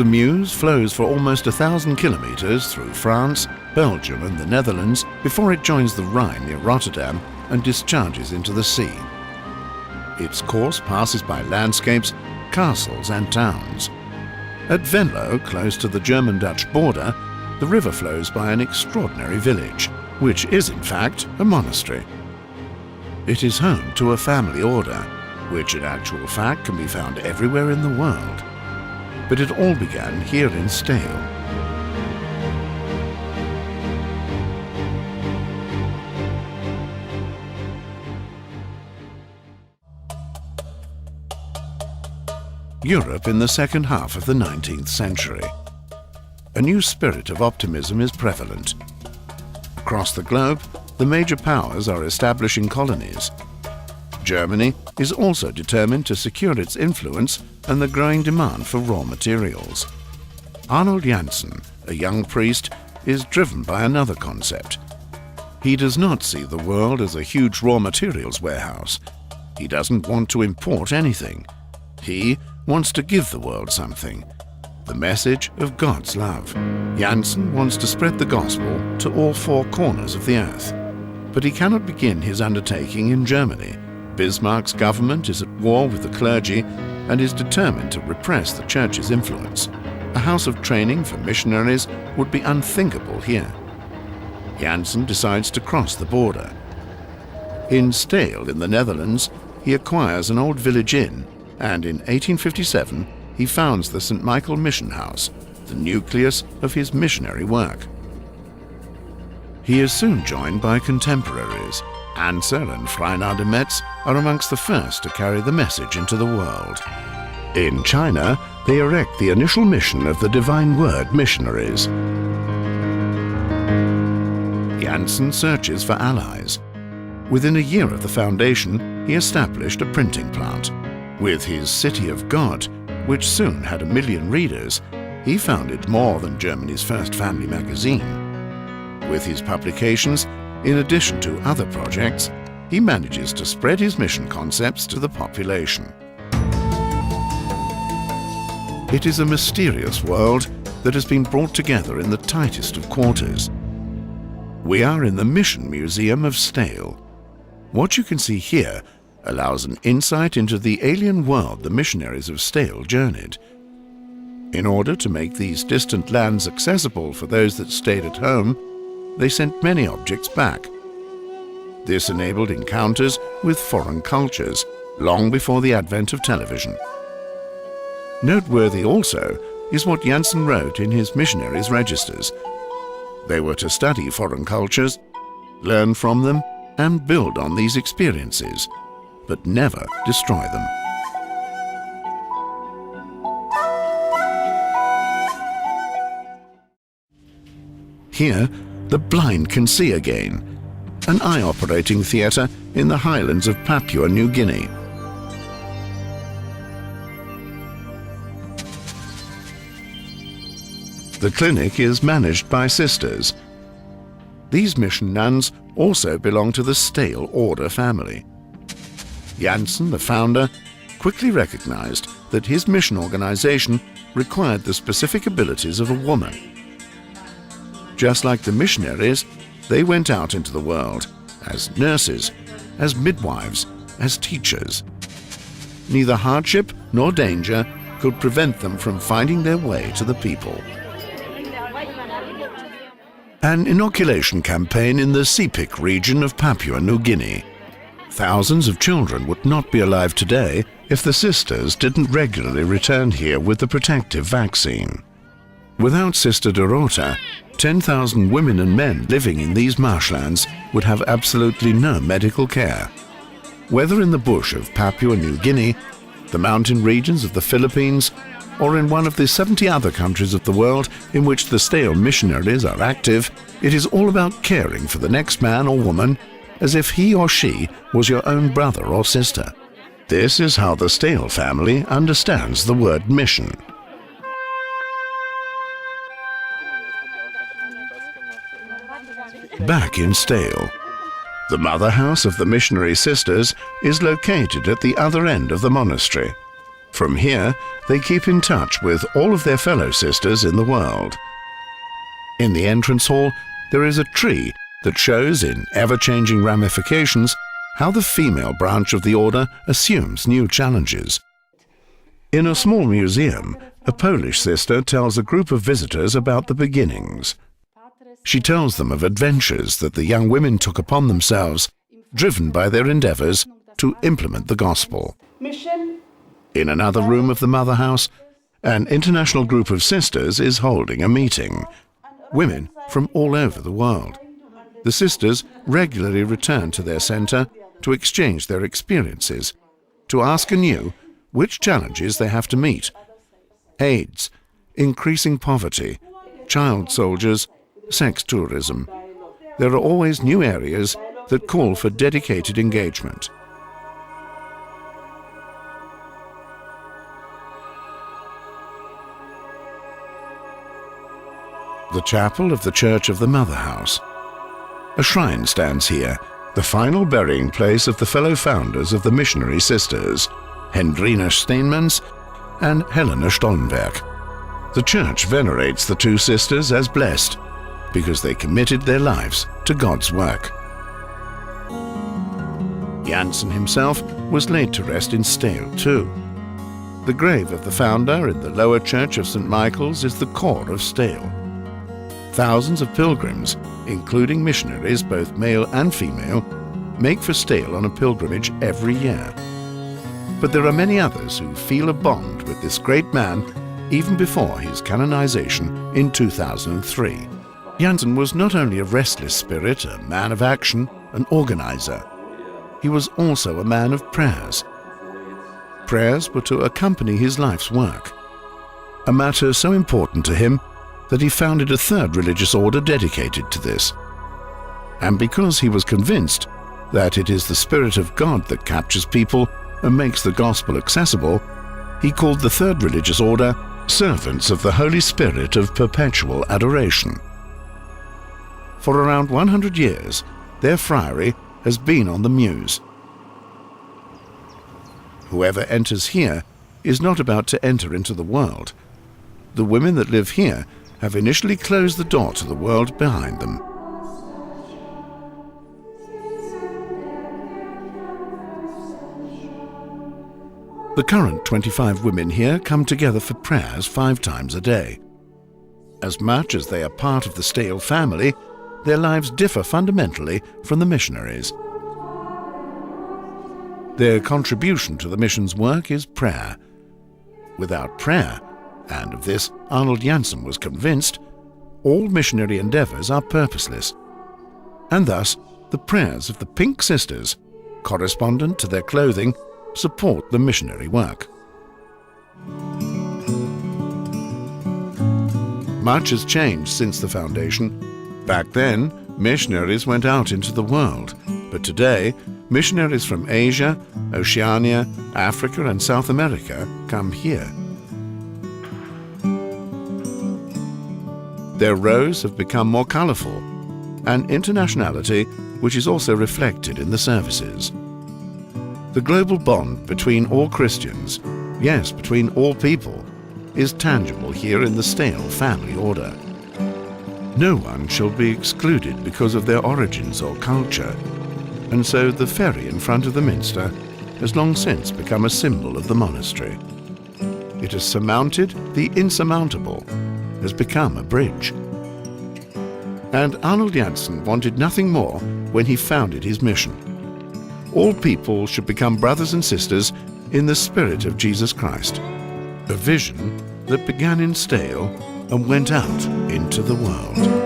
The Meuse flows for almost 1,000 kilometers through France, Belgium and the Netherlands before it joins the Rhine near Rotterdam and discharges into the sea. Its course passes by landscapes, castles and towns. At Venlo, close to the German-Dutch border, the river flows by an extraordinary village, which is in fact a monastery. It is home to a family order, which in actual fact can be found everywhere in the world. But it all began here in Steyl. Europe in the second half of the 19th century. A new spirit of optimism is prevalent. Across the globe, the major powers are establishing colonies. Germany is also determined to secure its influence and the growing demand for raw materials. Arnold Janssen, a young priest, is driven by another concept. He does not see the world as a huge raw materials warehouse. He doesn't want to import anything. He wants to give the world something, the message of God's love. Janssen wants to spread the gospel to all four corners of the earth. But he cannot begin his undertaking in Germany. Bismarck's government is at war with the clergy and is determined to repress the church's influence. A house of training for missionaries would be unthinkable here. Janssen decides to cross the border. In Steyl in the Netherlands, he acquires an old village inn, and in 1857 he founds the St. Michael Mission House, the nucleus of his missionary work. He is soon joined by contemporaries. Anser and Freina de Metz are amongst the first to carry the message into the world. In China, they erect the initial mission of the Divine Word missionaries. Janssen searches for allies. Within a year of the foundation, he established a printing plant. With his City of God, which soon had 1 million readers, he founded more than Germany's first family magazine. With his publications, in addition to other projects, he manages to spread his mission concepts to the population. It is a mysterious world that has been brought together in the tightest of quarters. We are in the Mission Museum of Steyl. What you can see here allows an insight into the alien world the missionaries of Steyl journeyed. In order to make these distant lands accessible for those that stayed at home, they sent many objects back. This enabled encounters with foreign cultures long before the advent of television. Noteworthy also is what Janssen wrote in his missionaries' registers. They were to study foreign cultures, learn from them, and build on these experiences, but never destroy them. Here, the blind can see again, an eye-operating theatre in the highlands of Papua New Guinea. The clinic is managed by sisters. These mission nuns also belong to the Steyl order family. Janssen, the founder, quickly recognized that his mission organization required the specific abilities of a woman. Just like the missionaries, they went out into the world as nurses, as midwives, as teachers. Neither hardship nor danger could prevent them from finding their way to the people. An inoculation campaign in the Sepik region of Papua New Guinea. Thousands of children would not be alive today if the sisters didn't regularly return here with the protective vaccine. Without Sister Dorota, 10,000 women and men living in these marshlands would have absolutely no medical care. Whether in the bush of Papua New Guinea, the mountain regions of the Philippines, or in one of the 70 other countries of the world in which the Steyl missionaries are active, it is all about caring for the next man or woman as if he or she was your own brother or sister. This is how the Steyl family understands the word mission. Back in Steyl, the mother house of the missionary sisters is located at the other end of the monastery. From here, they keep in touch with all of their fellow sisters in the world. In the entrance hall, there is a tree that shows in ever-changing ramifications how the female branch of the order assumes new challenges. In a small museum, a Polish sister tells a group of visitors about the beginnings. She tells them of adventures that the young women took upon themselves, driven by their endeavors to implement the gospel. In another room of the mother house, an international group of sisters is holding a meeting. Women from all over the world. The sisters regularly return to their center to exchange their experiences, to ask anew which challenges they have to meet. AIDS, increasing poverty, child soldiers, sex tourism. There are always new areas that call for dedicated engagement. The chapel of the Church of the Mother House. A shrine stands here, the final burying place of the fellow founders of the missionary sisters, Hendrina Steenmans and Helena Stollenberg. The church venerates the two sisters as blessed because they committed their lives to God's work. Jansen himself was laid to rest in Steyl too. The grave of the founder in the lower church of St. Michael's is the core of Steyl. Thousands of pilgrims, including missionaries, both male and female, make for Steyl on a pilgrimage every year. But there are many others who feel a bond with this great man even before his canonization in 2003. Jansen was not only a restless spirit, a man of action, an organizer. He was also a man of prayers. Prayers were to accompany his life's work, a matter so important to him that he founded a third religious order dedicated to this. And because he was convinced that it is the Spirit of God that captures people and makes the gospel accessible, he called the third religious order Servants of the Holy Spirit of Perpetual Adoration. For around 100 years, their friary has been on the Meuse. Whoever enters here is not about to enter into the world. The women that live here have initially closed the door to the world behind them. The current 25 women here come together for prayers 5 times a day. As much as they are part of the Steyl family, their lives differ fundamentally from the missionaries. Their contribution to the mission's work is prayer. Without prayer, and of this Arnold Jansen was convinced, all missionary endeavors are purposeless. And thus, the prayers of the Pink Sisters, correspondent to their clothing, support the missionary work. Much has changed since the foundation. Back then, missionaries went out into the world, but today, missionaries from Asia, Oceania, Africa and South America come here. Their rows have become more colorful, an internationality which is also reflected in the services. The global bond between all Christians, yes, between all people, is tangible here in the Steyl family order. No one shall be excluded because of their origins or culture, and so the ferry in front of the minster has long since become a symbol of the monastery. It has surmounted the insurmountable, has become a bridge. And Arnold Jansen wanted nothing more when he founded his mission. All people should become brothers and sisters in the spirit of Jesus Christ, a vision that began in Steyl and went out into the world.